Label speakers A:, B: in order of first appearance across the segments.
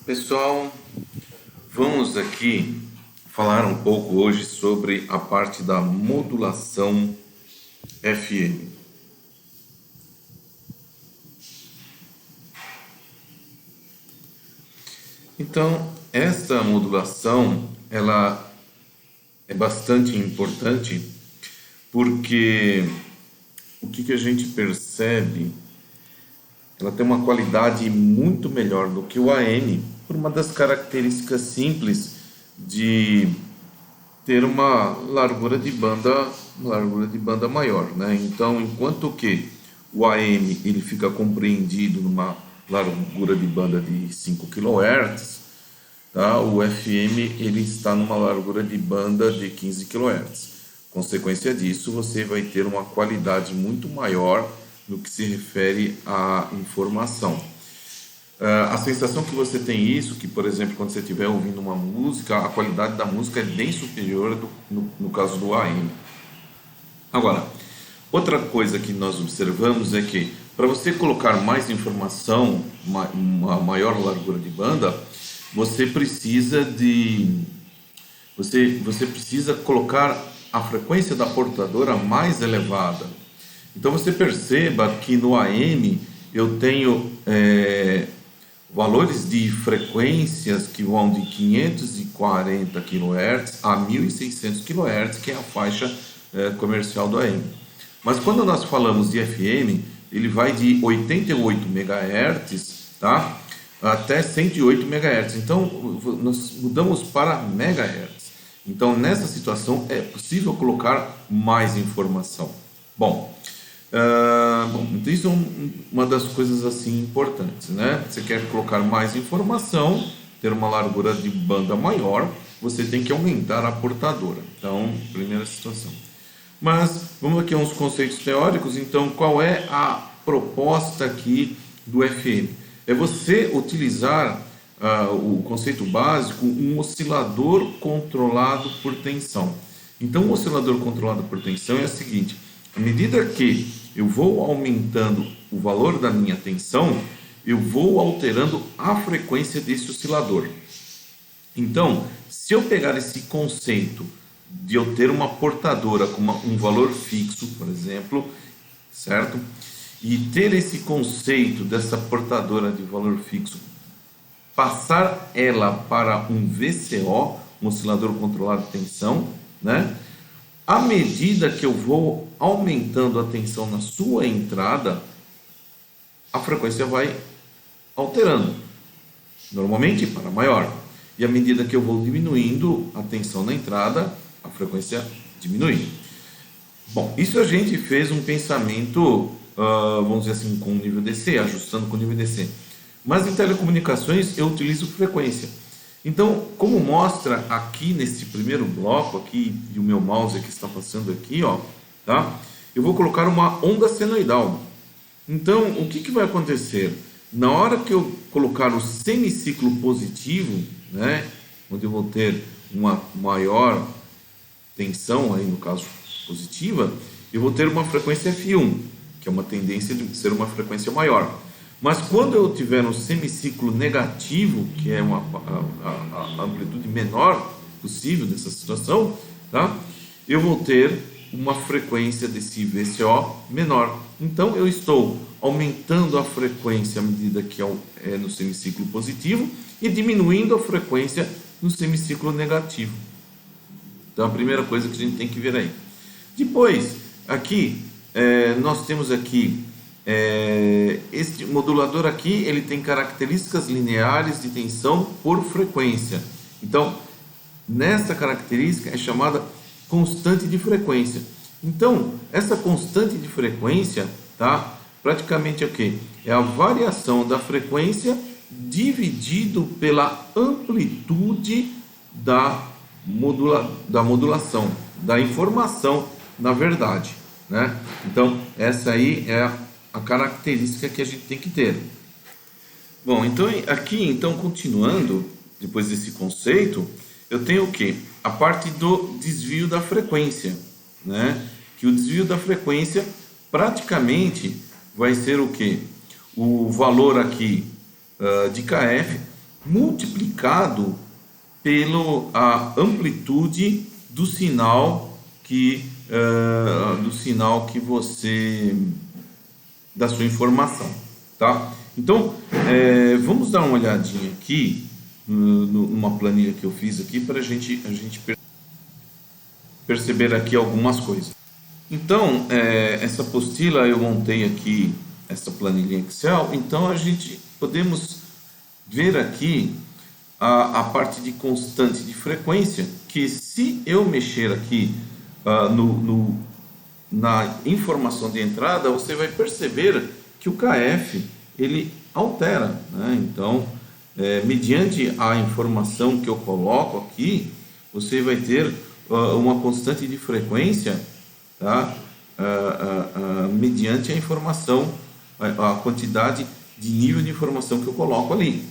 A: Pessoal, vamos aqui falar um pouco hoje sobre a parte da modulação FM. Então, esta modulação, ela é bastante importante porque o que a gente percebe, ela tem uma qualidade muito melhor do que o AM, por uma das características simples de ter uma largura de banda maior, né? Então, enquanto que o AM ele fica compreendido numa largura de banda de 5 kHz, tá? O FM ele está numa largura de banda de 15 kHz. Consequência disso, você vai ter uma qualidade muito maior no que se refere à informação. A sensação que você tem isso, que por exemplo, quando você estiver ouvindo uma música, a qualidade da música é bem superior no caso do AM. Agora, outra coisa que nós observamos é que para você colocar mais informação, uma maior largura de banda, você precisa colocar a frequência da portadora mais elevada. Então você perceba que no AM eu tenho valores de frequências que vão de 540 kHz a 1600 kHz, que é a faixa comercial do AM. Mas quando nós falamos de FM, ele vai de 88 MHz, tá? Até 108 MHz. Então nós mudamos para megahertz. Então nessa situação é possível colocar mais informação. Bom, então isso é uma das coisas assim importantes, né? Você quer colocar mais informação, ter uma largura de banda maior, você tem que aumentar a portadora. Então, primeira situação. Mas vamos aqui a uns conceitos teóricos. Então, qual é a proposta aqui do FM? É você utilizar o conceito básico, um oscilador controlado por tensão. Então, um oscilador controlado por tensão é o seguinte: à medida que eu vou aumentando o valor da minha tensão, eu vou alterando a frequência desse oscilador. Então, se eu pegar esse conceito de eu ter uma portadora com um valor fixo, por exemplo, certo? E ter esse conceito dessa portadora de valor fixo, passar ela para um VCO, um oscilador controlado de tensão, né? À medida que eu vou aumentando a tensão na sua entrada, a frequência vai alterando, normalmente para maior. E à medida que eu vou diminuindo a tensão na entrada, a frequência diminui. Bom, isso a gente fez um pensamento, vamos dizer assim, com o nível DC, ajustando com o nível DC. Mas em telecomunicações eu utilizo frequência. Então, como mostra aqui nesse primeiro bloco aqui, e o meu mouse que está passando aqui, ó, tá? Eu vou colocar uma onda senoidal. Então, o que vai acontecer? Na hora que eu colocar o semiciclo positivo, né, onde eu vou ter uma maior tensão, aí no caso positiva, eu vou ter uma frequência F1, que é uma tendência de ser uma frequência maior. Mas quando eu tiver um semiciclo negativo, que é a amplitude menor possível dessa situação, tá? Eu vou ter uma frequência desse VCO menor. Então eu estou aumentando a frequência à medida que é no semiciclo positivo e diminuindo a frequência no semiciclo negativo. Então a primeira coisa que a gente tem que ver aí. Depois, aqui, nós temos aqui este modulador aqui, ele tem características lineares de tensão por frequência. Então, nessa característica é chamada constante de frequência. Então, essa constante de frequência, tá? Praticamente é o quê? É a variação da frequência dividido pela amplitude da modulação, da informação, na verdade, né? Então, essa aí é a característica que a gente tem que ter. Bom, então aqui, continuando, depois desse conceito, eu tenho o quê? A parte do desvio da frequência, né? Que o desvio da frequência praticamente vai ser o quê? O valor aqui de KF multiplicado pela amplitude do sinal que você da sua informação, tá? Então, vamos dar uma olhadinha aqui numa planilha que eu fiz aqui para a gente perceber aqui algumas coisas. Então, essa apostila eu montei aqui essa planilha Excel. Então, a gente podemos ver aqui a parte de constante de frequência, que se eu mexer aqui na informação de entrada, você vai perceber que o KF ele altera, né? Então, mediante a informação que eu coloco aqui, você vai ter uma constante de frequência, tá? Mediante a informação, a quantidade de nível de informação que eu coloco ali,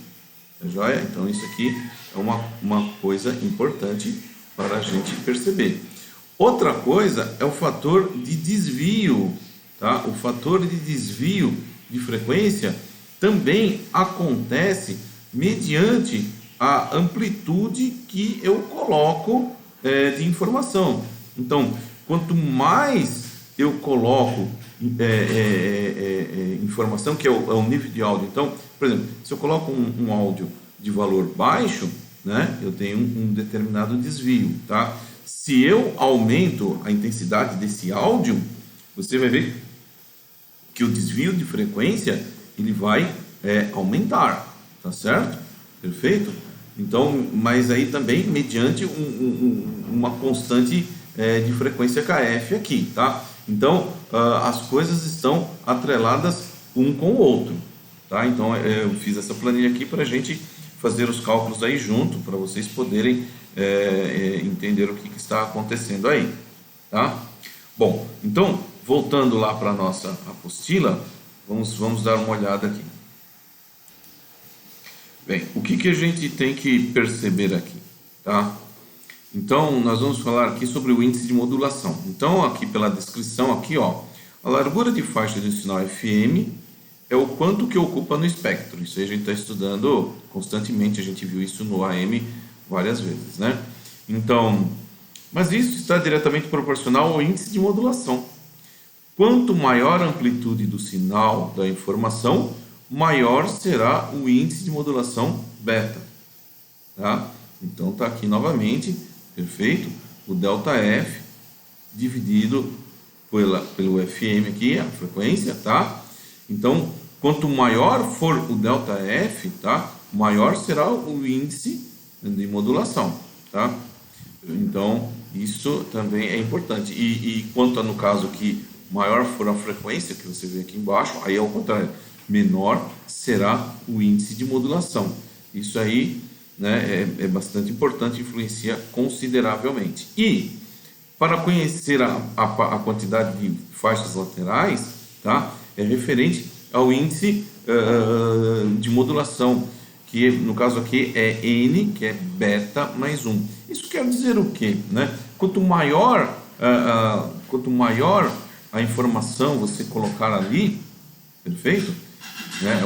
A: tá joia? Então isso aqui é uma coisa importante para a gente perceber. Outra coisa é o fator de desvio, tá? O fator de desvio de frequência também acontece mediante a amplitude que eu coloco de informação. Então, quanto mais eu coloco informação, que é o nível de áudio. Então, por exemplo, se eu coloco um áudio de valor baixo, né, eu tenho um determinado desvio, tá? Se eu aumento a intensidade desse áudio, você vai ver que o desvio de frequência ele vai aumentar, tá certo? Perfeito? Então, mas aí também mediante uma constante de frequência KF aqui, tá? Então, as coisas estão atreladas um com o outro, tá? Então, eu fiz essa planilha aqui para a gente fazer os cálculos aí junto, para vocês poderem entender o que está acontecendo aí, tá? Bom, então, voltando lá para a nossa apostila, vamos dar uma olhada aqui. Bem, o que a gente tem que perceber aqui, tá? Então, nós vamos falar aqui sobre o índice de modulação. Então, aqui pela descrição, aqui, ó, a largura de faixa de um sinal FM é o quanto que ocupa no espectro. Isso aí a gente está estudando constantemente, a gente viu isso no AM várias vezes, né? Então, mas isso está diretamente proporcional ao índice de modulação. Quanto maior a amplitude do sinal da informação, maior será o índice de modulação beta, tá? Então, está aqui novamente, perfeito? O ΔF dividido pelo FM aqui, a frequência, tá? Então, quanto maior for o ΔF, tá? Maior será o índice de modulação, tá? Então, isso também é importante. E quanto no caso que maior for a frequência, que você vê aqui embaixo, aí é o contrário, menor será o índice de modulação. Isso aí, né, é bastante importante, influencia consideravelmente. E para conhecer a quantidade de faixas laterais, tá, é referente ao índice de modulação, que no caso aqui é N, que é beta mais 1. Isso quer dizer o quê? Né? Quanto maior a informação você colocar ali, perfeito? Né?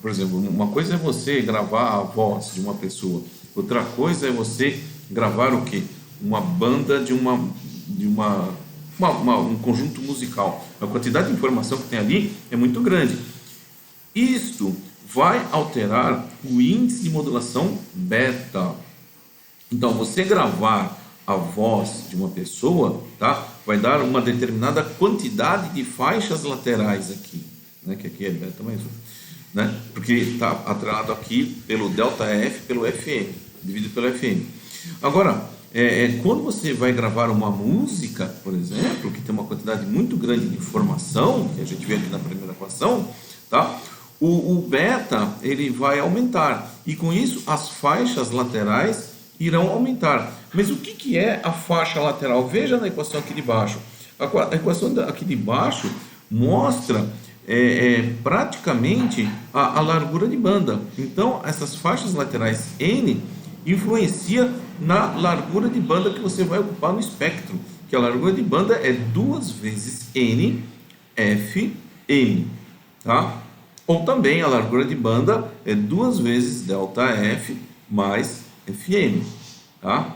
A: Por exemplo, uma coisa é você gravar a voz de uma pessoa, outra coisa é você gravar o quê? Uma banda de um conjunto musical. A quantidade de informação que tem ali é muito grande. Isto vai alterar o índice de modulação beta. Então, você gravar a voz de uma pessoa, tá? Vai dar uma determinada quantidade de faixas laterais aqui, né? Que aqui é beta mais 1, né? Porque está atrelado aqui pelo ΔF, pelo FM, dividido pelo FM. Agora, quando você vai gravar uma música, por exemplo, que tem uma quantidade muito grande de informação, que a gente vê aqui na primeira equação, tá? O beta ele vai aumentar e com isso as faixas laterais irão aumentar. Mas o que é a faixa lateral? Veja na equação aqui de baixo. A equação aqui de baixo mostra praticamente a largura de banda. Então essas faixas laterais N influencia na largura de banda que você vai ocupar no espectro, que a largura de banda é 2 vezes N F M, tá? Ou também a largura de banda é 2 vezes ΔF mais FM, tá?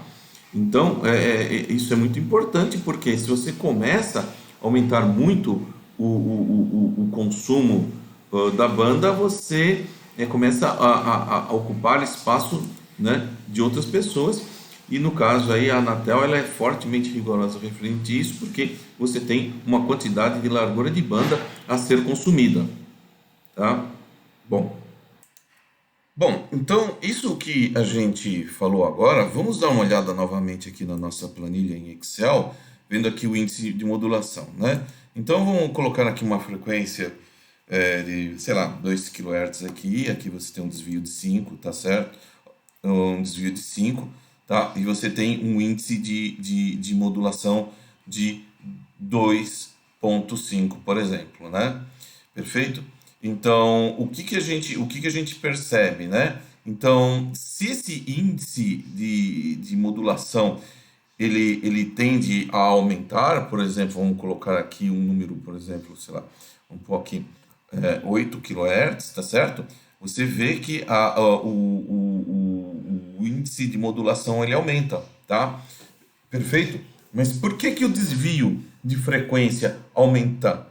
A: Então, isso é muito importante, porque se você começa a aumentar muito o consumo da banda, você começa a ocupar espaço, né, de outras pessoas. E no caso aí, a Anatel ela é fortemente rigorosa referente a isso, porque você tem uma quantidade de largura de banda a ser consumida, tá? Bom, então isso que a gente falou agora, vamos dar uma olhada novamente aqui na nossa planilha em Excel, vendo aqui o índice de modulação, né? Então vamos colocar aqui uma frequência de, sei lá, 2 kHz aqui você tem um desvio de 5, tá certo? Um desvio de 5, tá? E você tem um índice de modulação de 2,5, por exemplo, né? Perfeito? Então, o que que a gente percebe, né? Então, se esse índice de modulação ele tende a aumentar, por exemplo, vamos colocar aqui um número, por exemplo, sei lá, vamos pôr aqui 8 kHz, tá certo? Você vê que o índice de modulação ele aumenta, tá? Perfeito? Mas por que que o desvio de frequência aumenta?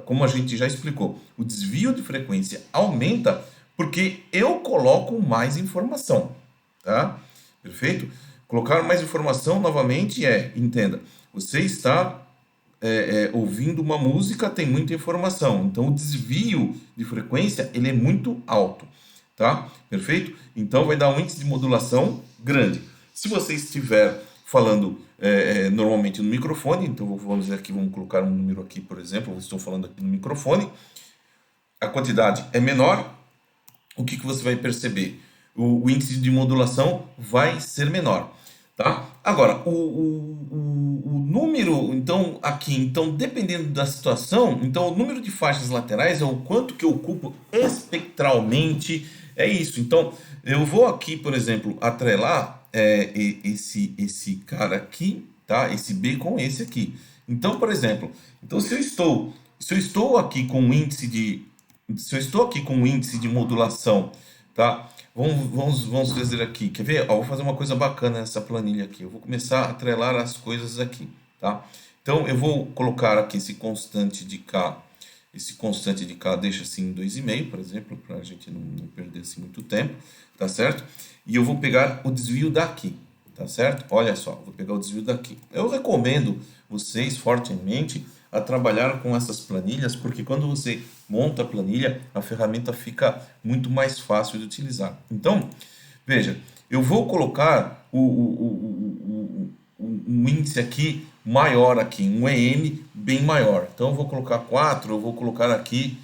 A: Como a gente já explicou, o desvio de frequência aumenta porque eu coloco mais informação, tá? Perfeito? Colocar mais informação novamente entenda, você está ouvindo uma música, tem muita informação, então o desvio de frequência ele é muito alto, tá? Perfeito? Então vai dar um índice de modulação grande. Se você estiver falando normalmente no microfone, então vamos dizer aqui, vamos colocar um número aqui, por exemplo, eu estou falando aqui no microfone, a quantidade é menor, o que que você vai perceber? O índice de modulação vai ser menor, tá? Agora, o número, então, aqui, então, dependendo da situação, então, o número de faixas laterais é o quanto que eu ocupo espectralmente, é isso. Então, eu vou aqui, por exemplo, atrelar esse cara aqui, tá? Esse B com esse aqui. Então, por exemplo, então, se eu estou aqui com um índice de modulação, tá? Vamos fazer aqui. Quer ver? Ó, vou fazer uma coisa bacana nessa planilha aqui. Eu vou começar a atrelar as coisas aqui, tá? Então, eu vou colocar aqui esse constante de K. Esse constante de K deixa assim em 2,5, por exemplo, para a gente não perder assim, muito tempo, tá certo? E eu vou pegar o desvio daqui, tá certo? Olha só, vou pegar o desvio daqui. Eu recomendo vocês fortemente a trabalhar com essas planilhas, porque quando você monta a planilha, a ferramenta fica muito mais fácil de utilizar. Então, veja, eu vou colocar um índice aqui maior aqui, um EM bem maior. Então, eu vou colocar 4, eu vou colocar aqui,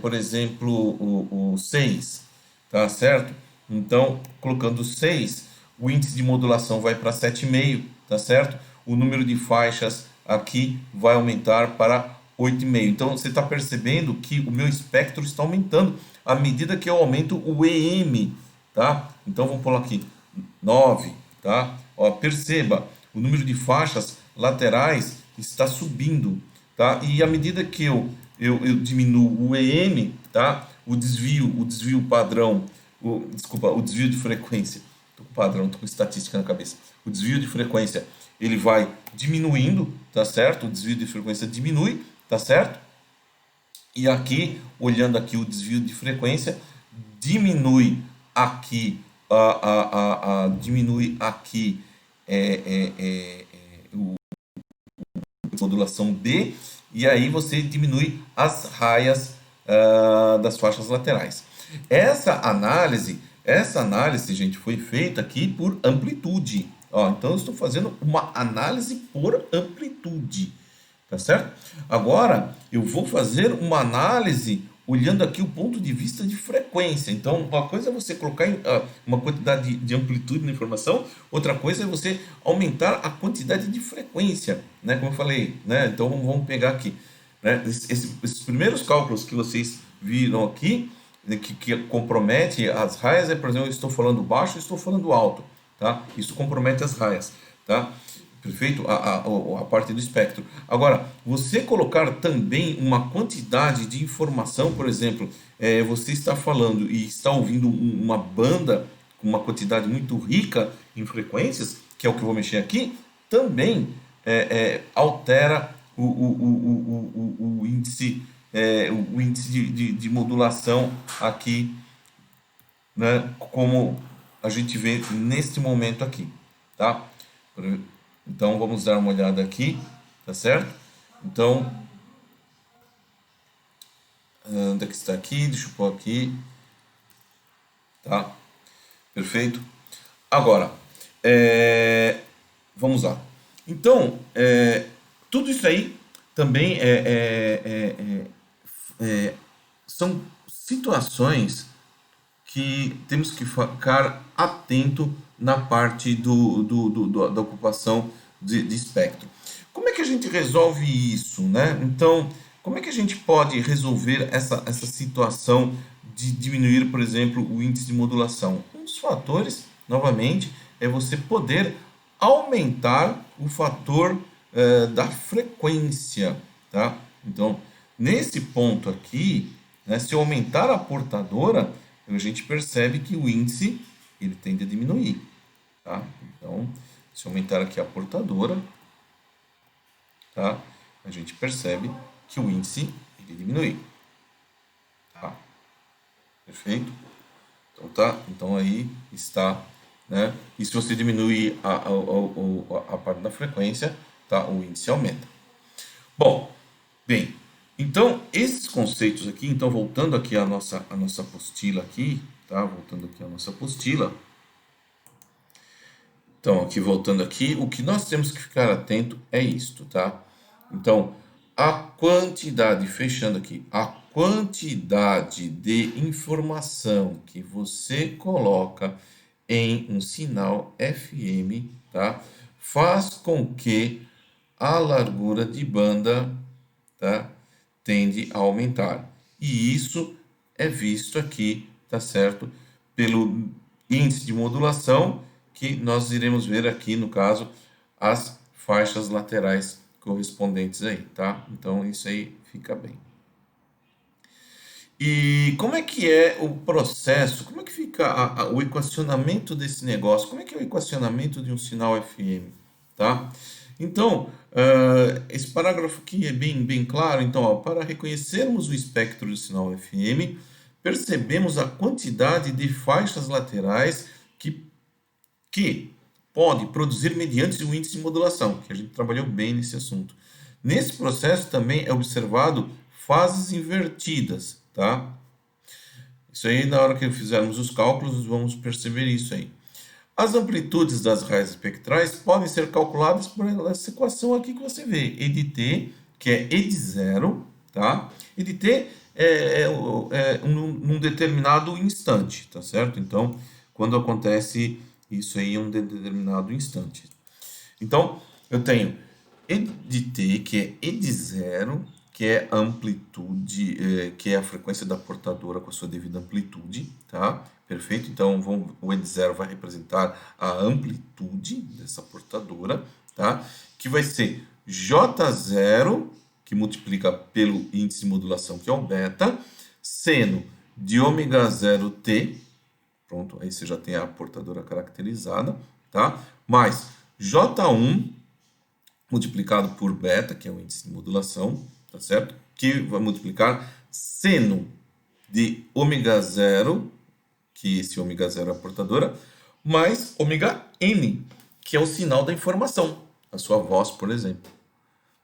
A: por exemplo, o 6, tá certo? Então, colocando 6, o índice de modulação vai para 7,5, tá certo? O número de faixas aqui vai aumentar para 8,5. Então, você está percebendo que o meu espectro está aumentando à medida que eu aumento o EM, tá? Então, vamos pular aqui, 9, tá? Ó, perceba, o número de faixas laterais está subindo, tá? E à medida que eu diminuo o EM, tá? O desvio padrão, o desvio de frequência, tô com padrão, tô com estatística na cabeça. O desvio de frequência, ele vai diminuindo, tá certo? O desvio de frequência diminui, tá certo? E aqui, olhando aqui o desvio de frequência, diminui aqui diminui aqui a modulação D, e aí você diminui as raias das faixas laterais. Essa análise, gente, foi feita aqui por amplitude. Ó, então, eu estou fazendo uma análise por amplitude, tá certo? Agora, eu vou fazer uma análise olhando aqui o ponto de vista de frequência. Então, uma coisa é você colocar uma quantidade de amplitude na informação, outra coisa é você aumentar a quantidade de frequência, né? Como eu falei, né? Então, vamos pegar aqui, né? Esses primeiros cálculos que vocês viram aqui, né, que compromete as raias, por exemplo, eu estou falando baixo, eu estou falando alto, tá? Isso compromete as raias, tá? Perfeito? A parte do espectro. Agora, você colocar também uma quantidade de informação, por exemplo, você está falando e está ouvindo uma banda com uma quantidade muito rica em frequências, que é o que eu vou mexer aqui, também altera o índice, o índice de modulação aqui, né, como a gente vê neste momento aqui, tá? Então vamos dar uma olhada aqui, tá certo? Então, onde é que está aqui? Deixa eu pôr aqui, tá? Perfeito? Agora, vamos lá. Então, tudo isso aí também são situações que temos que ficar atento na parte da ocupação de espectro. Como é que a gente resolve isso, né? Então, como é que a gente pode resolver essa situação de diminuir, por exemplo, o índice de modulação? Um dos fatores, novamente, é você poder aumentar o fator da frequência, tá? Então, nesse ponto aqui, né, se eu aumentar a portadora, a gente percebe que o índice ele tende a diminuir, tá? Então, se eu aumentar aqui a portadora, tá? A gente percebe que o índice ele diminui, tá? Perfeito? Então tá, então aí está, né? E se você diminuir a parte da frequência, tá? O índice aumenta. Bom, bem, então esses conceitos aqui, então voltando aqui à nossa apostila aqui, tá? Voltando aqui à nossa apostila. Então, aqui voltando aqui, o que nós temos que ficar atento é isto, tá? Então, a quantidade, fechando aqui, a quantidade de informação que você coloca em um sinal FM, tá? Faz com que a largura de banda, tá? Tende a aumentar. E isso é visto aqui, tá certo? Pelo índice de modulação, que nós iremos ver aqui, no caso, as faixas laterais correspondentes aí, tá? Então, isso aí fica bem. E como é que é o processo? Como é que fica o equacionamento desse negócio? Como é que é o equacionamento de um sinal FM, tá? Então, esse parágrafo aqui é bem claro. Então, ó, para reconhecermos o espectro do sinal FM, percebemos a quantidade de faixas laterais que pode produzir mediante o índice de modulação, que a gente trabalhou bem nesse assunto. Nesse processo também é observado fases invertidas, tá? Isso aí, na hora que fizermos os cálculos, vamos perceber isso aí. As amplitudes das raízes espectrais podem ser calculadas por essa equação aqui que você vê, E de t, que é E de zero, tá? E de t num determinado instante, tá certo? Então, quando acontece isso aí em um determinado instante. Então, eu tenho E de t, que é E de zero, que é a amplitude, que é a frequência da portadora com a sua devida amplitude, tá? Perfeito? Então, o E de zero vai representar a amplitude dessa portadora, tá? Que vai ser J0, que multiplica pelo índice de modulação, que é o beta, seno de ômega 0t, pronto, aí você já tem a portadora caracterizada, tá? Mais J1 multiplicado por beta, que é o índice de modulação, tá certo? Que vai multiplicar seno de ômega 0, que esse ômega 0 é a portadora, mais ômega n, que é o sinal da informação, a sua voz, por exemplo.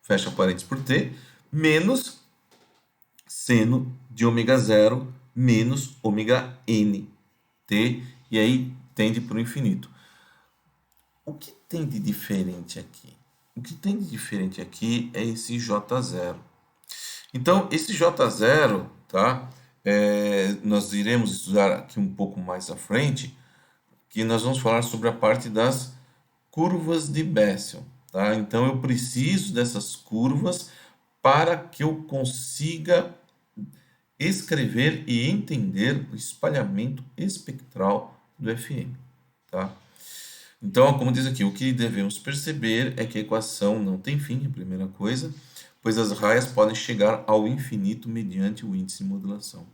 A: Fecha parênteses por t, menos seno de ômega 0 menos ômega n, t, e aí tende para o infinito. O que tem de diferente aqui? O que tem de diferente aqui é esse J0. Então, esse J0, tá? Nós iremos estudar aqui um pouco mais à frente, que nós vamos falar sobre a parte das curvas de Bessel, tá? Então, eu preciso dessas curvas para que eu consiga escrever e entender o espalhamento espectral do FM, tá? Então, como diz aqui, o que devemos perceber é que a equação não tem fim, a primeira coisa, pois as raias podem chegar ao infinito mediante o índice de modulação.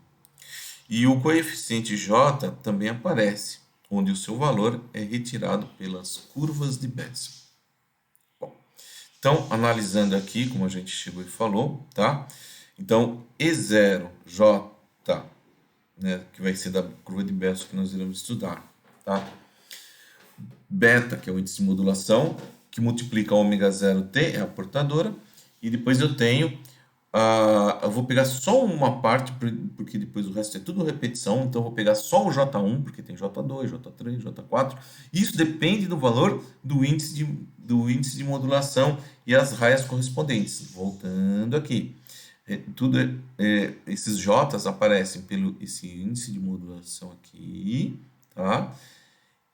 A: E o coeficiente J também aparece, onde o seu valor é retirado pelas curvas de Bessel. Bom, então, analisando aqui, como a gente chegou e falou, tá? Então, E0, J, né, que vai ser da curva de Bessel que nós iremos estudar, tá? Beta, que é o índice de modulação, que multiplica ômega 0t, é a portadora, e depois eu tenho, eu vou pegar só uma parte, porque depois o resto é tudo repetição, então eu vou pegar só o J1, porque tem J2, J3, J4, isso depende do valor do índice de modulação e as raias correspondentes. Voltando aqui, esses J's aparecem pelo esse índice de modulação aqui, tá?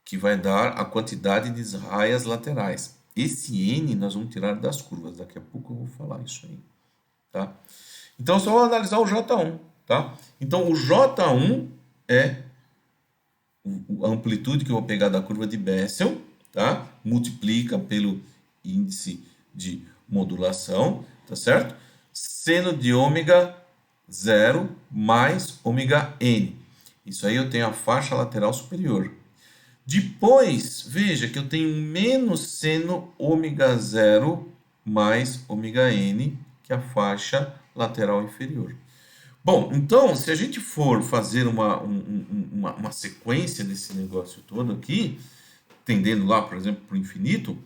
A: Que vai dar a quantidade de raias laterais. Esse N nós vamos tirar das curvas, daqui a pouco eu vou falar isso aí, tá? Então, só vou analisar o J1, tá? Então, o J1 é a amplitude que eu vou pegar da curva de Bessel, tá? Multiplica pelo índice de modulação, tá certo? Seno de ômega 0 mais ômega n. Isso aí eu tenho a faixa lateral superior. Depois, veja que eu tenho menos seno ômega 0 mais ômega n, que é a faixa lateral inferior. Bom, então, se a gente for fazer uma sequência desse negócio todo aqui, tendendo lá, por exemplo, para o infinito,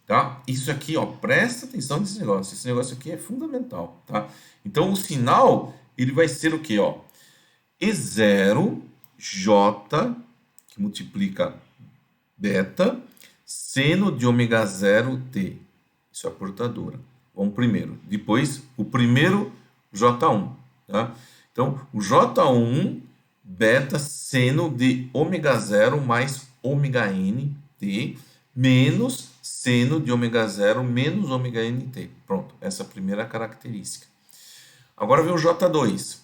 A: tá? Isso aqui, ó, presta atenção nesse negócio. Esse negócio aqui é fundamental, tá? Então, o sinal, ele vai ser o quê, ó? E0, J, que multiplica beta, seno de ômega 0 t. Isso é a portadora. Vamos primeiro. Depois, o primeiro J1. Tá? Então, o J1, beta, seno de ômega 0 mais ômega n t, menos seno de ômega 0 menos ômega n t. Pronto, essa é a primeira característica. Agora vem o J2.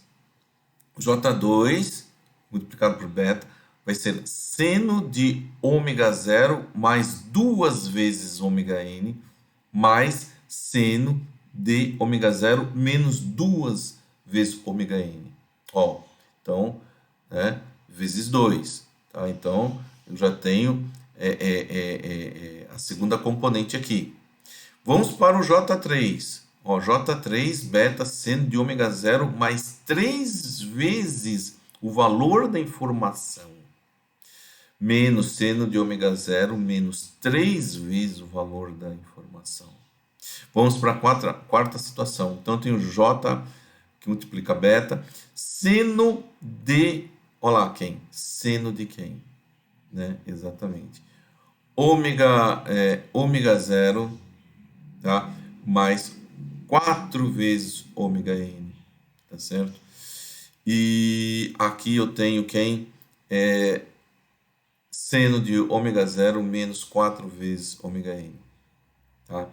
A: O J2, multiplicado por beta, vai ser seno de ômega 0 mais 2 vezes ômega n, mais seno de ômega 0 menos 2 vezes ômega n. Ó, então, né, vezes 2. Tá? Então, eu já tenho a segunda componente aqui. Vamos para o J3. Ó, J3, beta, seno de ômega 0 mais 3 vezes o valor da informação, menos seno de ômega 0 menos 3 vezes o valor da informação. Vamos para a quarta situação. Então, eu tenho J, que multiplica beta, seno de... Olha lá, quem? Seno de quem? Né? Exatamente. Ômega 0, tá? Mais 4 vezes ômega n, tá certo? E aqui eu tenho quem? Seno de ômega 0 menos 4 vezes ômega n, tá?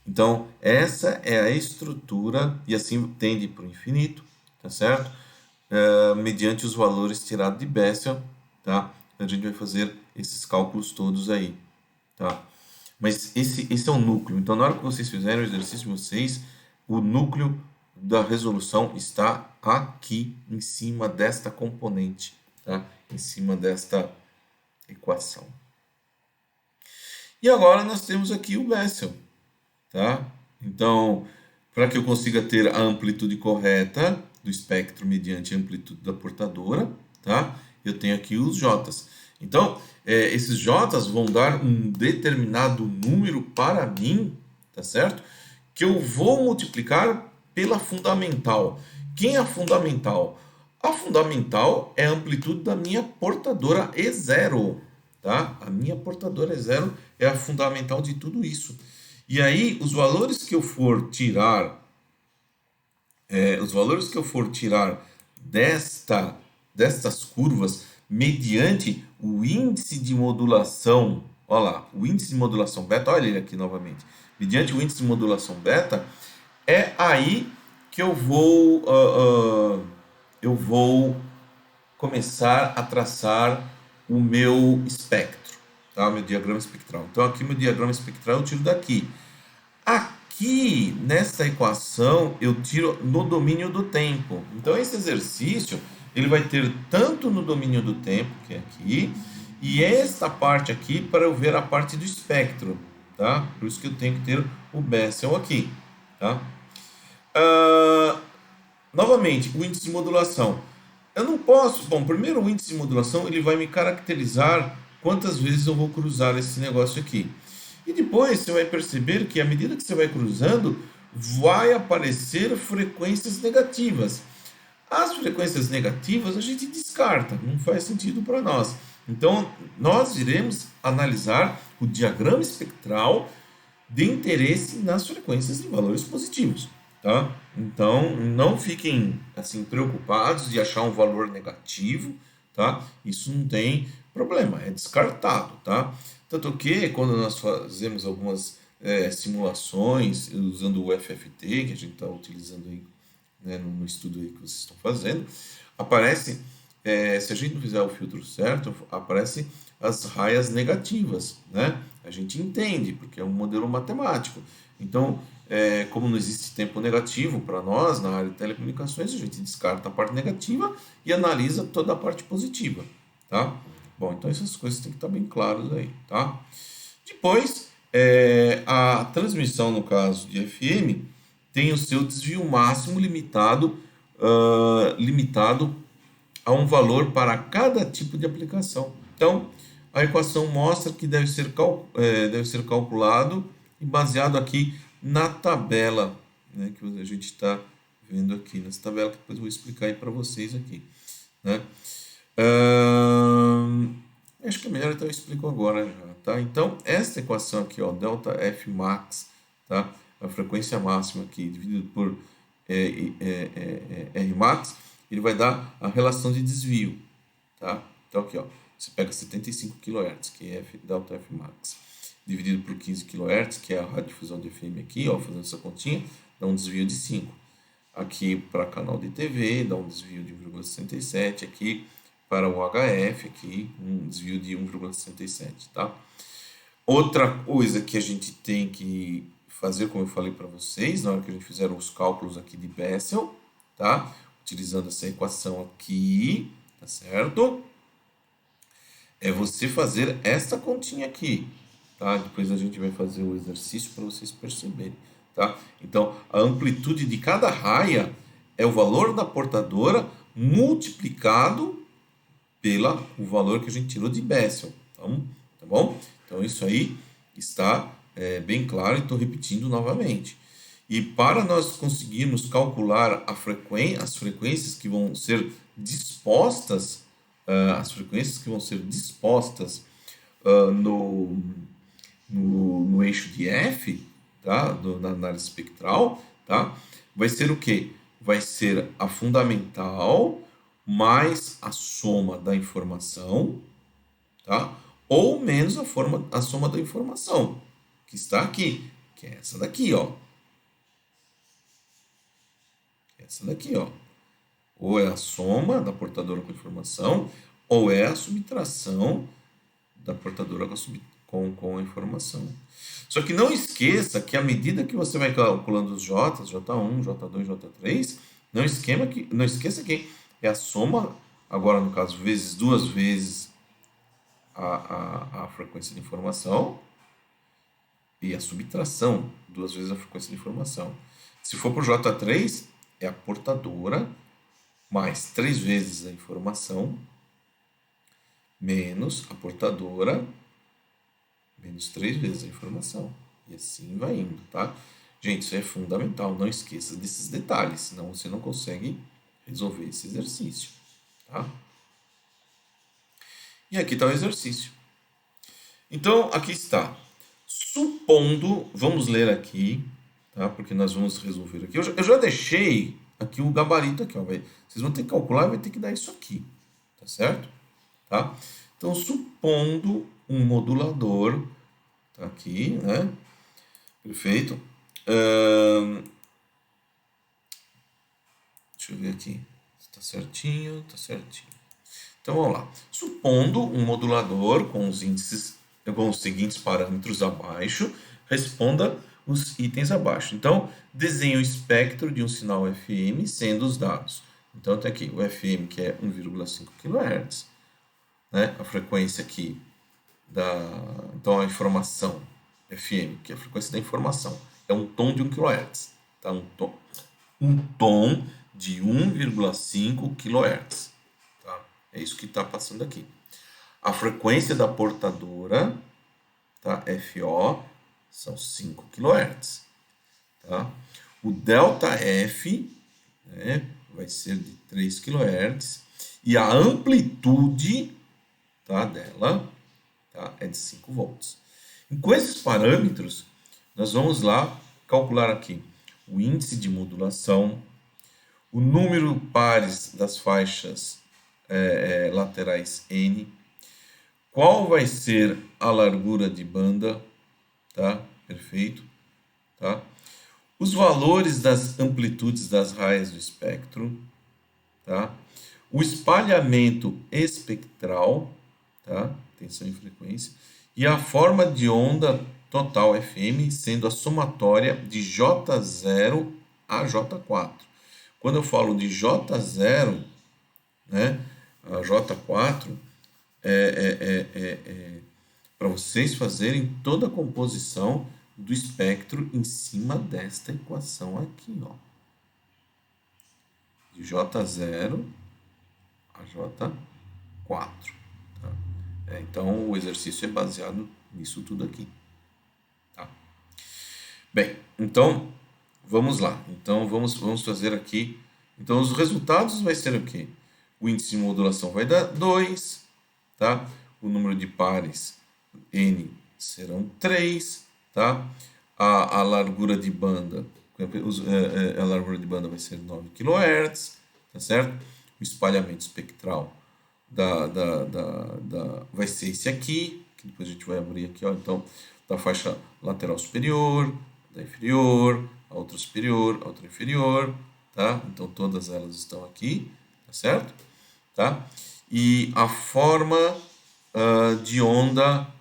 A: Então, essa é a estrutura, e assim tende para o infinito, tá certo? Mediante os valores tirados de Bessel, tá? A gente vai fazer esses cálculos todos aí, tá? Mas esse é o núcleo. Então, na hora que vocês fizerem o exercício de vocês, o núcleo da resolução está aqui, em cima desta componente, tá? Em cima desta equação. E agora nós temos aqui o Bessel, tá? Então, para que eu consiga ter a amplitude correta do espectro mediante a amplitude da portadora, tá? Eu tenho aqui os J's. Então, esses J's vão dar um determinado número para mim, tá certo? Que eu vou multiplicar pela fundamental. Quem é a fundamental? A fundamental é a amplitude da minha portadora E0, tá? A minha portadora E0 é a fundamental de tudo isso. E aí, os valores que eu for tirar destas curvas mediante o índice de modulação, olha lá, o índice de modulação beta, olha ele aqui novamente, mediante o índice de modulação beta, é aí que eu vou começar a traçar o meu espectro, tá? Meu diagrama espectral. Então, aqui meu diagrama espectral eu tiro daqui. Aqui, nessa equação, eu tiro no domínio do tempo. Então, esse exercício, ele vai ter tanto no domínio do tempo, que é aqui, e esta parte aqui para eu ver a parte do espectro, tá? Por isso que eu tenho que ter o Bessel aqui, tá? Novamente, o índice de modulação. Eu não posso... Bom, primeiro o índice de modulação, ele vai me caracterizar quantas vezes eu vou cruzar esse negócio aqui. E depois você vai perceber que à medida que você vai cruzando, vai aparecer frequências negativas. As frequências negativas a gente descarta, não faz sentido para nós. Então, nós iremos analisar o diagrama espectral de interesse nas frequências em valores positivos, tá? Então, não fiquem assim preocupados de achar um valor negativo, tá? Isso não tem problema, é descartado, tá? Tanto que quando nós fazemos algumas simulações usando o FFT, que a gente está utilizando aí, né, no estudo aí que vocês estão fazendo, aparece, se a gente não fizer o filtro certo, aparece as raias negativas, né? A gente entende, porque é um modelo matemático. Então, como não existe tempo negativo para nós na área de telecomunicações, a gente descarta a parte negativa e analisa toda a parte positiva, tá? Bom, então essas coisas têm que estar bem claras aí, tá? Depois, a transmissão, no caso de FM, tem o seu desvio máximo limitado, limitado a um valor para cada tipo de aplicação. Então, a equação mostra que deve ser calculado e baseado aqui na tabela, né, que a gente está vendo aqui, nessa tabela que depois eu vou explicar aí para vocês aqui, né? Acho que é melhor então eu explico agora já, tá? Então, essa equação aqui, ó, delta F max, tá? A frequência máxima aqui dividido por R max, ele vai dar a relação de desvio, tá? Então aqui, ó, você pega 75 kHz, que é delta F max, dividido por 15 kHz, que é a radiodifusão de FM aqui, ó, fazendo essa continha, dá um desvio de 5. Aqui para canal de TV, dá um desvio de 1,67, aqui para o HF, aqui um desvio de 1,67, tá? Outra coisa que a gente tem que fazer, como eu falei para vocês, na hora que a gente fizer os cálculos aqui de Bessel, tá? Utilizando essa equação aqui, tá certo? É você fazer essa continha aqui, tá? Depois a gente vai fazer o exercício para vocês perceberem, tá? Então, a amplitude de cada raia é o valor da portadora multiplicado pelo valor que a gente tirou de Bessel, tá bom? Então, isso aí está bem claro e estou repetindo novamente. E para nós conseguirmos calcular as frequências que vão ser dispostas, no eixo de F, tá? Na análise espectral, tá? Vai ser o quê? Vai ser a fundamental mais a soma da informação, tá? Ou menos a soma da informação, que está aqui, que é essa daqui, ó. Essa daqui, ó. Ou é a soma da portadora com a informação, ou é a subtração da portadora com a informação. Só que não esqueça que à medida que você vai calculando os J's, J1, J2, J3, não esqueça que é a soma, agora no caso, vezes duas vezes a frequência de informação e a subtração, duas vezes a frequência de informação. Se for para o J3, é a portadora mais 3 vezes a informação menos a portadora menos 3 vezes a informação. E assim vai indo, tá? Gente, isso é fundamental. Não esqueça desses detalhes, senão você não consegue resolver esse exercício, tá? E aqui está o exercício. Então, aqui está. Supondo, vamos ler aqui, tá? Porque nós vamos resolver aqui. Eu já deixei aqui o gabarito aqui, ó. Vocês vão ter que calcular, vai ter que dar isso aqui, tá certo? Tá? Então, supondo um modulador, tá aqui, né? Perfeito. Deixa eu ver aqui. Tá certinho, tá certinho. Então, vamos lá. Supondo um modulador com os índices com os seguintes parâmetros abaixo, responda os itens abaixo. Então, desenhe o espectro de um sinal FM sendo os dados. Então, tem aqui o FM, que é 1,5 kHz, né? A frequência aqui então, a informação FM, que é a frequência da informação, é um tom de 1 kHz. Tá? Um tom de 1,5 kHz. Tá? É isso que está passando aqui. A frequência da portadora, tá? FO, são 5 kHz. Tá? O ΔF, né, vai ser de 3 kHz. E a amplitude, tá, dela, tá, é de 5 volts. E com esses parâmetros, nós vamos lá calcular aqui o índice de modulação, o número pares das faixas laterais N, qual vai ser a largura de banda, tá? Perfeito, tá? Os valores das amplitudes das raias do espectro, tá? O espalhamento espectral, tá? Tensão e frequência, e a forma de onda total FM sendo a somatória de J0 a J4. Quando eu falo de J0, né, a J4, para vocês fazerem toda a composição do espectro em cima desta equação aqui, ó. De J0 a J4. Tá? Então, o exercício é baseado nisso tudo aqui. Tá? Bem, então, vamos lá. Então, vamos fazer aqui. Então, os resultados vai ser o quê? O índice de modulação vai dar 2, tá? O número de pares N serão 3, tá? A largura de banda, a largura de banda vai ser 9 kHz, tá certo? O espalhamento espectral vai ser esse aqui, que depois a gente vai abrir aqui, ó. Então, da faixa lateral superior, da inferior, a outra superior, a outra inferior, tá? Então, todas elas estão aqui, tá certo? Tá? E a forma de onda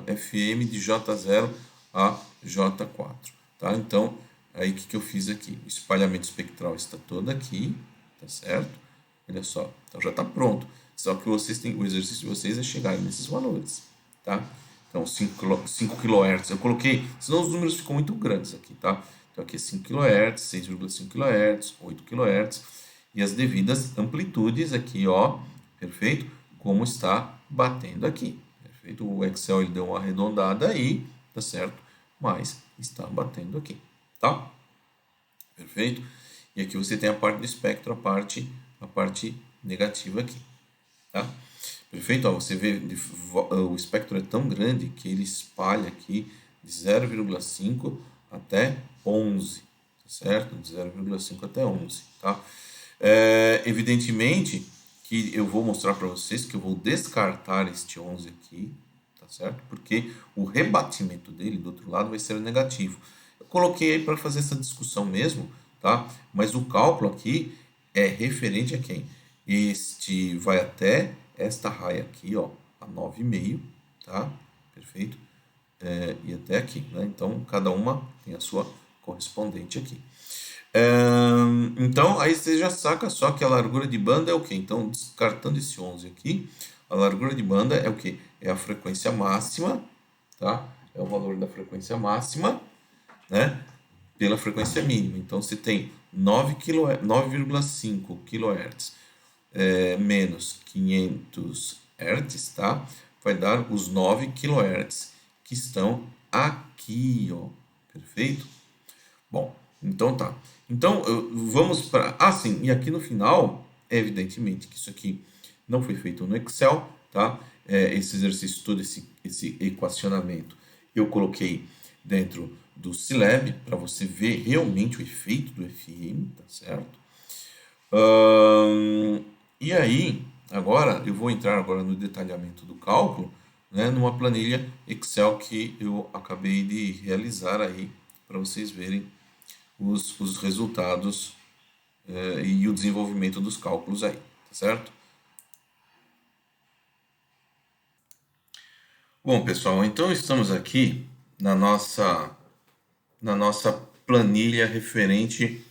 A: FM de J0 a J4. Tá? Então, aí o que eu fiz aqui? O espalhamento espectral está todo aqui, tá certo? Olha só, então já está pronto. Só que vocês têm, o exercício de vocês é chegar nesses valores, tá? Então, 5 kHz, eu coloquei, senão os números ficam muito grandes aqui, tá? Então, aqui é 5 kHz, 6,5 kHz, 8 kHz, e as devidas amplitudes aqui, ó, perfeito? Como está batendo aqui, perfeito? O Excel ele deu uma arredondada aí, tá certo? Mas está batendo aqui, tá? Perfeito? E aqui você tem a parte do espectro, a parte negativa aqui, tá? Perfeito? Ó, você vê, o espectro é tão grande que ele espalha aqui de 0,5 até 11, tá certo? De 0,5 até 11, tá? Evidentemente que eu vou mostrar para vocês que eu vou descartar este 11 aqui, tá certo? Porque o rebatimento dele do outro lado vai ser negativo. Eu coloquei aí para fazer essa discussão mesmo, tá? Mas o cálculo aqui é referente a quem? Este vai até esta raia aqui, ó, a 9,5, tá? Perfeito? E até aqui, né? Então, cada uma tem a sua correspondente aqui. Então, aí você já saca só que a largura de banda é o quê? Então, descartando esse 11 aqui, a largura de banda é o quê? É a frequência máxima, tá? É o valor da frequência máxima, né? Pela frequência mínima. Então, você tem 9,5 kHz menos 500 Hz, tá? Vai dar os 9 kHz que estão aqui, ó. Perfeito? Bom, então tá. Então, vamos para... Ah, sim, e aqui no final, evidentemente que isso aqui não foi feito no Excel, tá? Esse exercício todo, esse equacionamento, eu coloquei dentro do Scilab para você ver realmente o efeito do FM, tá certo? E aí, agora, eu vou entrar agora no detalhamento do cálculo, né, numa planilha Excel que eu acabei de realizar aí, para vocês verem os resultados e o desenvolvimento dos cálculos aí, tá certo? Bom, pessoal, então estamos aqui na nossa planilha referente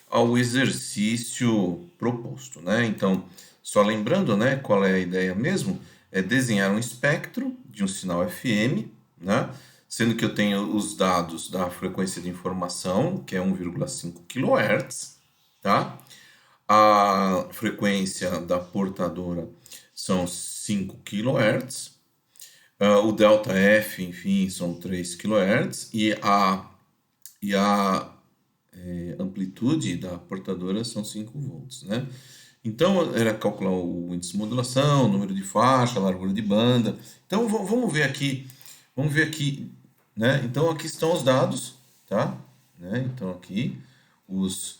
A: ao exercício proposto, né? Então, só lembrando, né, qual é a ideia mesmo? É desenhar um espectro de um sinal FM, né? Sendo que eu tenho os dados da frequência de informação, que é 1,5 kHz, tá? A frequência da portadora são 5 kHz. O delta F, enfim, são 3 kHz e a amplitude da portadora são 5 volts, né? Então, era calcular o índice de modulação, o número de faixa, a largura de banda. Então, vamos ver aqui, né? Então, aqui estão os dados, tá? Né? Então, aqui, os,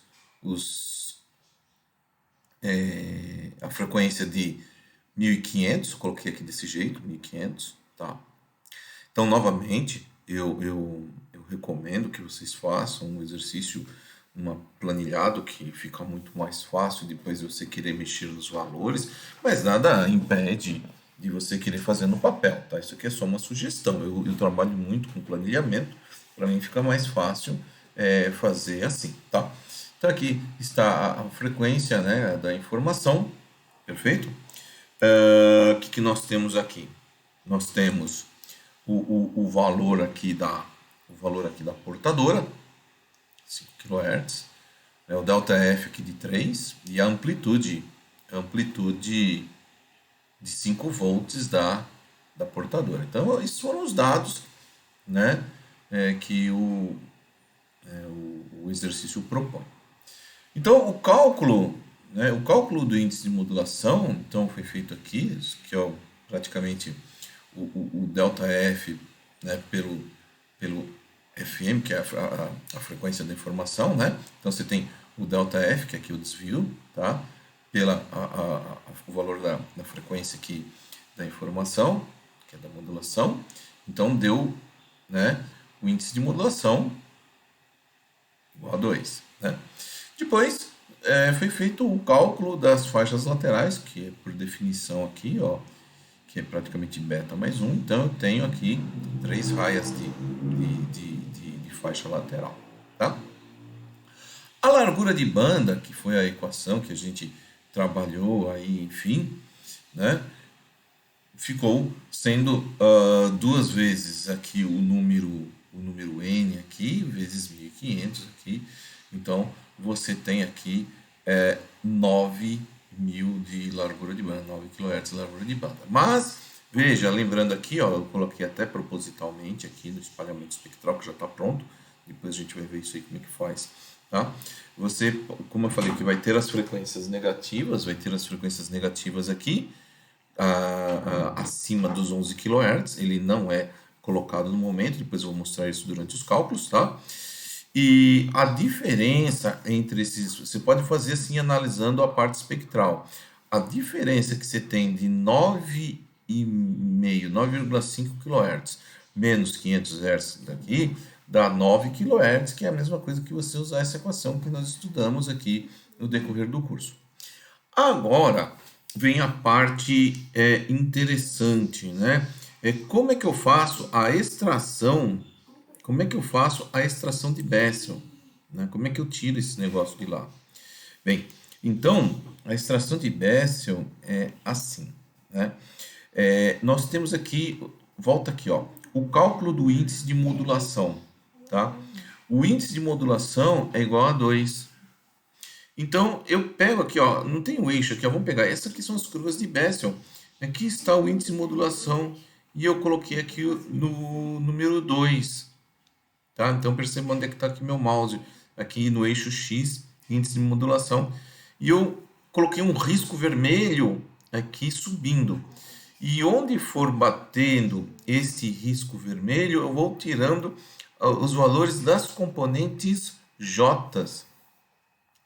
A: a frequência de 1500, coloquei aqui desse jeito, 1500, tá? Então, novamente, eu recomendo que vocês façam um exercício, planilhado, que fica muito mais fácil depois você querer mexer nos valores, mas nada impede de você querer fazer no papel, tá? Isso aqui é só uma sugestão. Eu trabalho muito com planilhamento, para mim fica mais fácil fazer assim, tá? Então, aqui está a frequência, né, da informação, perfeito? O que nós temos aqui? Nós temos o valor aqui da portadora, 5 kHz, né, o delta F aqui de 3 e a amplitude de 5 volts da portadora. Então, esses foram os dados, né, que o exercício propõe. Então, o cálculo do índice de modulação, então, foi feito aqui, que é praticamente o delta F, né, pelo FM, que é a frequência da informação, né? Então, você tem o delta F, que é aqui o desvio, tá? O valor da frequência aqui da informação, que é da modulação. Então, deu, né, o índice de modulação igual a 2, né? Depois, foi feito o cálculo das faixas laterais, que é por definição aqui, ó, que é praticamente beta mais 1. Então, eu tenho aqui 3 raias de faixa lateral, tá? A largura de banda, que foi a equação que a gente trabalhou aí, enfim, né? Ficou sendo duas vezes aqui o número n aqui, vezes 1500 aqui. Então, você tem aqui 9.000 de largura de banda, 9 kHz de largura de banda. Mas, veja, lembrando aqui, ó, eu coloquei até propositalmente aqui no espalhamento espectral, que já está pronto. Depois a gente vai ver isso aí como é que faz, tá? Você, como eu falei, que vai ter as frequências negativas, aqui, acima dos 11 kHz, ele não é colocado no momento, depois eu vou mostrar isso durante os cálculos, tá? E a diferença entre esses, você pode fazer assim analisando a parte espectral. A diferença que você tem de 9,5 kHz menos 500 Hz daqui, dá 9 kHz, que é a mesma coisa que você usar essa equação que nós estudamos aqui no decorrer do curso. Agora vem a parte interessante, né? Como é que eu faço a extração? Como é que eu faço a extração de Bessel? Né? Como é que eu tiro esse negócio de lá? Bem, então a extração de Bessel é assim, né? Nós temos aqui, volta aqui, ó, o cálculo do índice de modulação, tá? O índice de modulação é igual a 2. Então, eu pego aqui, ó, não tem o eixo aqui, ó, vamos pegar, essas aqui são as curvas de Bessel. Aqui está o índice de modulação e eu coloquei aqui no número 2, tá? Então, perceba onde é que está aqui meu mouse, aqui no eixo X, índice de modulação. E eu coloquei um risco vermelho aqui subindo. E onde for batendo esse risco vermelho, eu vou tirando os valores das componentes J,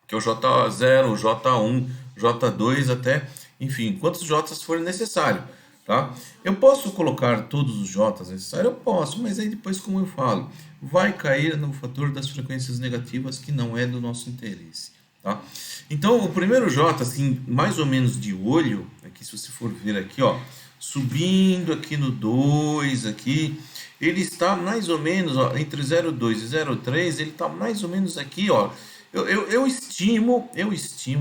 A: que é o J0, o J1, J2 até, enfim, quantos J's forem necessário, tá? Eu posso colocar todos os J's necessários? Eu posso, mas aí depois, como eu falo, vai cair no fator das frequências negativas, que não é do nosso interesse, tá? Então, o primeiro J, assim, mais ou menos de olho, aqui, se você for ver aqui, ó, subindo aqui no 2 aqui, ele está mais ou menos, ó, entre 0,2 e 0,3, ele está mais ou menos aqui, ó. Eu estimo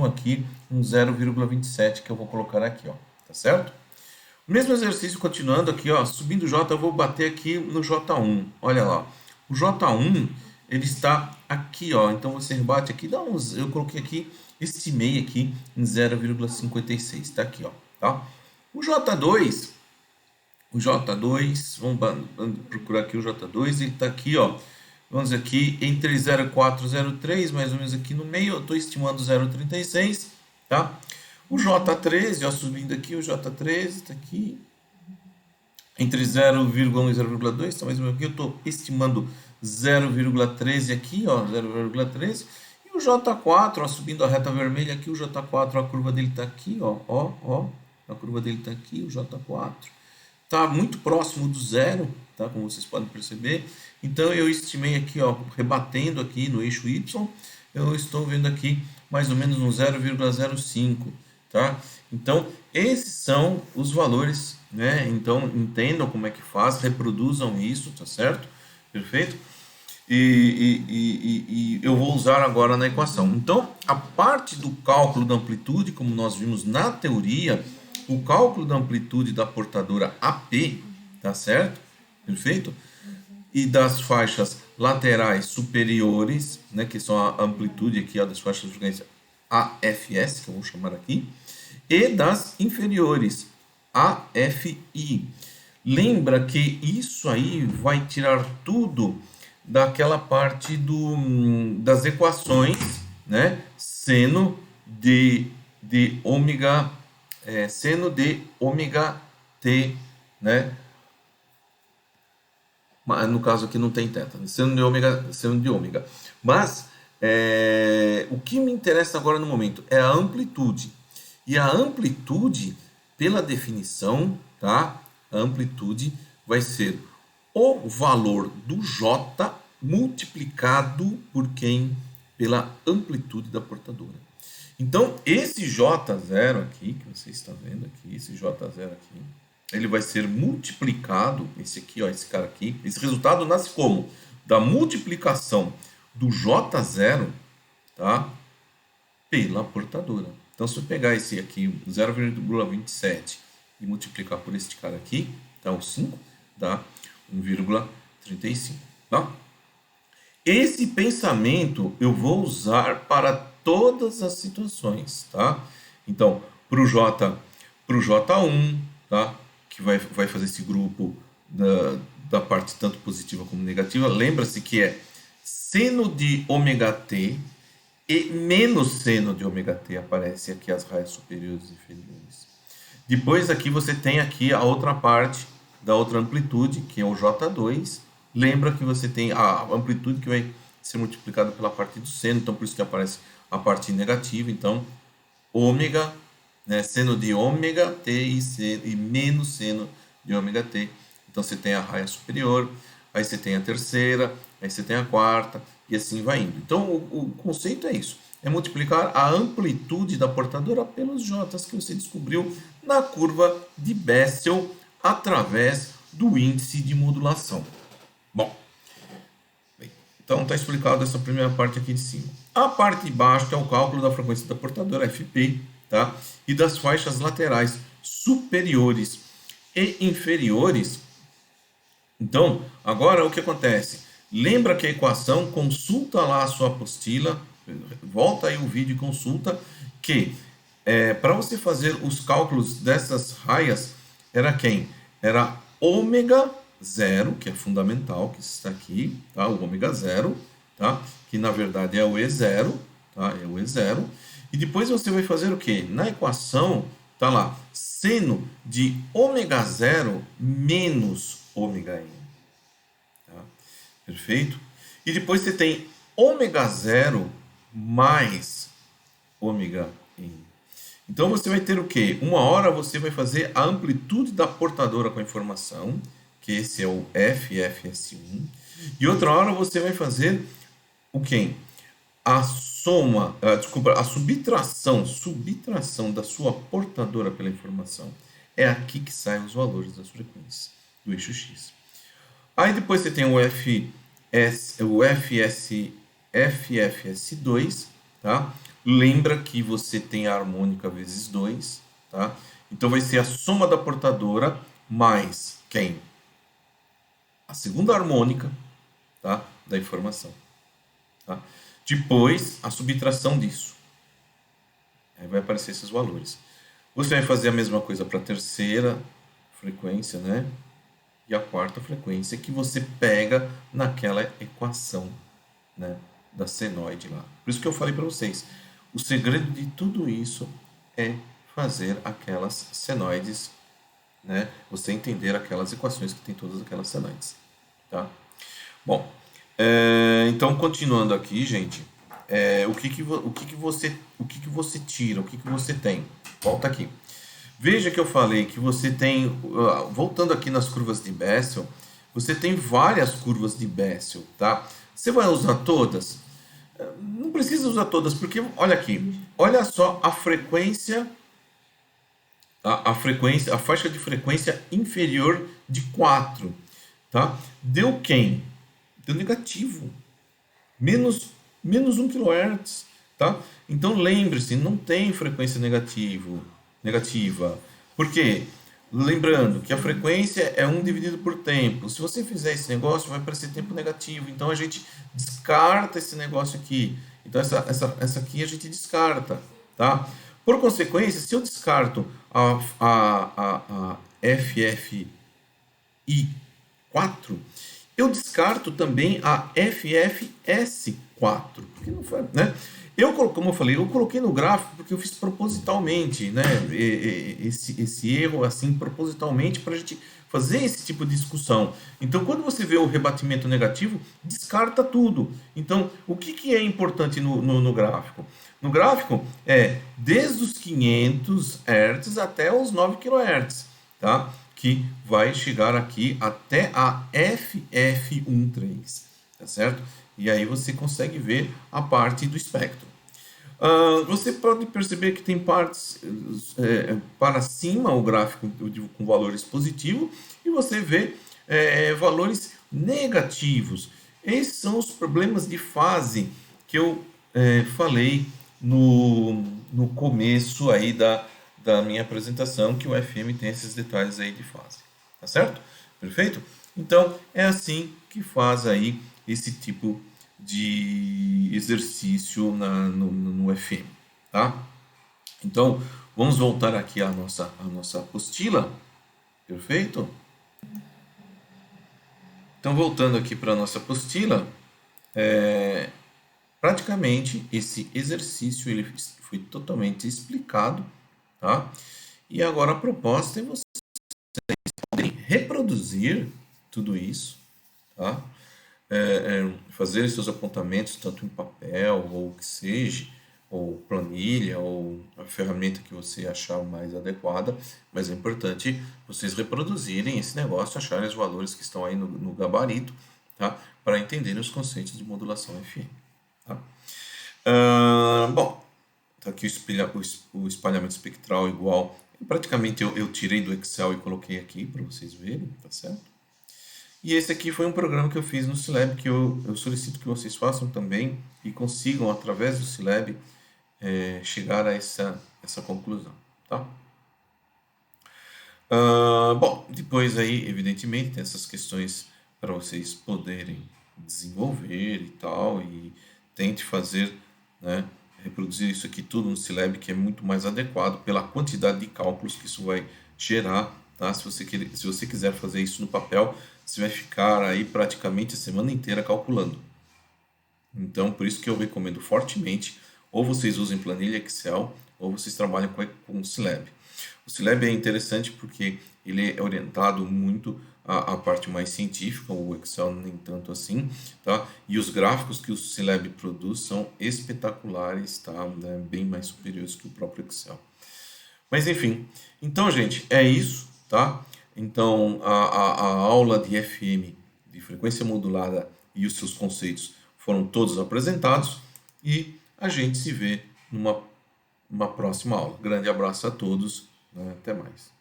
A: aqui um 0,27 que eu vou colocar aqui, ó, tá certo? O mesmo exercício continuando aqui, ó, subindo o J, eu vou bater aqui no J1. Olha lá, o J1 ele está aqui, ó. Então você rebate aqui, dá uns, eu coloquei aqui, estimei aqui em 0,56, tá aqui, ó, tá? O J2, vamos procurar aqui o J2, ele tá aqui, ó. Vamos aqui entre 0,4 e 0,3, mais ou menos aqui no meio, eu estou estimando 0,36, tá? O J13, ó, subindo aqui, o J13 está aqui entre 0,1 e 0,2, está mais ou menos aqui, eu estou estimando 0,13 aqui, ó, 0,13. E o J4, ó, subindo a reta vermelha aqui, o J4, a curva dele está aqui, ó, a curva dele está aqui, o J4. Está muito próximo do zero, tá? Como vocês podem perceber. Então eu estimei aqui, ó, rebatendo aqui no eixo Y, eu estou vendo aqui mais ou menos um 0,05, tá? Então esses são os valores, né? Então entendam como é que faz, reproduzam isso, tá certo? Perfeito? E eu vou usar agora na equação. Então a parte do cálculo da amplitude, como nós vimos na teoria, o cálculo da amplitude da portadora AP, tá certo? Perfeito? E das faixas laterais superiores, né, que são a amplitude aqui, ó, das faixas de frequência AFS, que eu vou chamar aqui, e das inferiores, AFI. Lembra que isso aí vai tirar tudo daquela parte das equações, né? Seno de ômega, seno de ômega t, né? No caso aqui não tem teta, seno de ômega. Mas o que me interessa agora no momento é a amplitude. E a amplitude, pela definição, tá? A amplitude vai ser o valor do J multiplicado por quem? Pela amplitude da portadora. Então, esse J0 aqui, que você está vendo aqui, esse J0 aqui, ele vai ser multiplicado, esse aqui, ó, esse cara aqui, esse resultado nasce como? Da multiplicação do J0, tá? Pela portadora. Então, se eu pegar esse aqui, 0,27, e multiplicar por este cara aqui, tá? O 5, dá 1,35, tá? Esse pensamento eu vou usar para todas as situações, tá? Então, para o J1, tá? Que vai fazer esse grupo da parte tanto positiva como negativa. Lembra-se que é seno de ômega t e menos seno de ômega t, aparece aqui as raias superiores e inferiores. Depois aqui você tem aqui a outra parte da outra amplitude, que é o J2. Lembra que você tem a amplitude que vai ser multiplicada pela parte do seno, então por isso que aparece a parte negativa. Então, ômega, né, seno de ômega t e menos seno de ômega t. Então você tem a raia superior, aí você tem a terceira, aí você tem a quarta, e assim vai indo. Então o conceito é isso, é multiplicar a amplitude da portadora pelos J's que você descobriu na curva de Bessel através do índice de modulação. Bom, então está explicado essa primeira parte aqui de cima. A parte de baixo é o cálculo da frequência da portadora FP, tá? E das faixas laterais superiores e inferiores. Então, agora o que acontece? Lembra que a equação, consulta lá a sua apostila, volta aí o vídeo e consulta, que para você fazer os cálculos dessas raias, era quem? Era ômega 0, que é fundamental, que está aqui, tá? O ômega 0, tá? Que na verdade é o E0, tá? É o E0. E depois você vai fazer o quê? Na equação, tá lá, seno de ômega 0 menos ômega n. Tá? Perfeito? E depois você tem ômega 0 mais ômega n. Então você vai ter o quê? Uma hora você vai fazer a amplitude da portadora com a informação, que esse é o FFS1, e outra hora você vai fazer o quê? a soma, desculpa, a subtração da sua portadora pela informação. É aqui que saem os valores das frequências do eixo X. Aí depois você tem o FFS2, tá? Lembra que você tem a harmônica vezes 2, tá? Então vai ser a soma da portadora mais quem? A segunda harmônica, tá? Da informação. Tá? Depois, a subtração disso. Aí vai aparecer esses valores. Você vai fazer a mesma coisa para a terceira frequência, né? E a quarta frequência que você pega naquela equação, né? Da senoide lá. Por isso que eu falei para vocês. O segredo de tudo isso é fazer aquelas senoides, né? Você entender aquelas equações que tem todas aquelas senoides, tá? Bom, então continuando aqui, gente, o que você tira, o que você tem? Volta aqui. Veja que eu falei que você tem, voltando aqui nas curvas de Bessel, você tem várias curvas de Bessel, tá? Você vai usar todas? Não precisa usar todas, porque olha aqui, olha só a frequência, a faixa de frequência inferior de 4, tá? Deu quem? Deu negativo, menos 1 kHz, tá? Então lembre-se, não tem frequência negativa. Por quê? Lembrando que a frequência é 1 dividido por tempo. Se você fizer esse negócio, vai aparecer tempo negativo. Então a gente descarta esse negócio aqui. Então essa aqui a gente descarta, tá? Por consequência, se eu descarto a FFI4, eu descarto também a FFS4, porque não foi, né? Como eu falei, eu coloquei no gráfico porque eu fiz propositalmente, né? Esse erro assim propositalmente para a gente fazer esse tipo de discussão. Então, quando você vê o rebatimento negativo, descarta tudo. Então, o que é importante no gráfico? No gráfico é desde os 500 Hz até os 9 kHz, tá? Que vai chegar aqui até a FF13, tá certo? E aí você consegue ver a parte do espectro. Você pode perceber que tem partes para cima o gráfico com valores positivos e você vê valores negativos. Esses são os problemas de fase que eu falei no começo aí da minha apresentação, que o FM tem esses detalhes aí de fase, tá certo? Perfeito? Então, é assim que faz aí esse tipo de exercício no FM, tá? Então, vamos voltar aqui à nossa apostila, perfeito? Então, voltando aqui para a nossa apostila, praticamente esse exercício ele foi totalmente explicado, tá? E agora a proposta é vocês poderem reproduzir tudo isso, tá? Fazer seus apontamentos tanto em papel ou o que seja, ou planilha, ou a ferramenta que você achar mais adequada, mas é importante vocês reproduzirem esse negócio, acharem os valores que estão aí no gabarito, tá? Para entenderem os conceitos de modulação FM. Tá? Bom, tá aqui o espalhamento espectral igual. Praticamente eu tirei do Excel e coloquei aqui para vocês verem, tá certo? E esse aqui foi um programa que eu fiz no Scilab, que eu solicito que vocês façam também e consigam, através do Scilab, chegar a essa conclusão, tá? Bom, depois aí, evidentemente, tem essas questões para vocês poderem desenvolver e tal, e tente fazer, né, reproduzir isso aqui tudo no Scilab, que é muito mais adequado pela quantidade de cálculos que isso vai gerar, tá? Se você quiser fazer isso no papel, você vai ficar aí praticamente a semana inteira calculando. Então, por isso que eu recomendo fortemente, ou vocês usem planilha Excel, ou vocês trabalhem com o Scilab. O Scilab é interessante porque ele é orientado muito à parte mais científica, o Excel nem tanto assim, tá? E os gráficos que o Scilab produz são espetaculares, tá? Bem mais superiores que o próprio Excel. Mas enfim, então gente, é isso, tá? Então a aula de FM, de frequência modulada e os seus conceitos foram todos apresentados. e a gente se vê numa próxima aula. Grande abraço a todos, né? Até mais.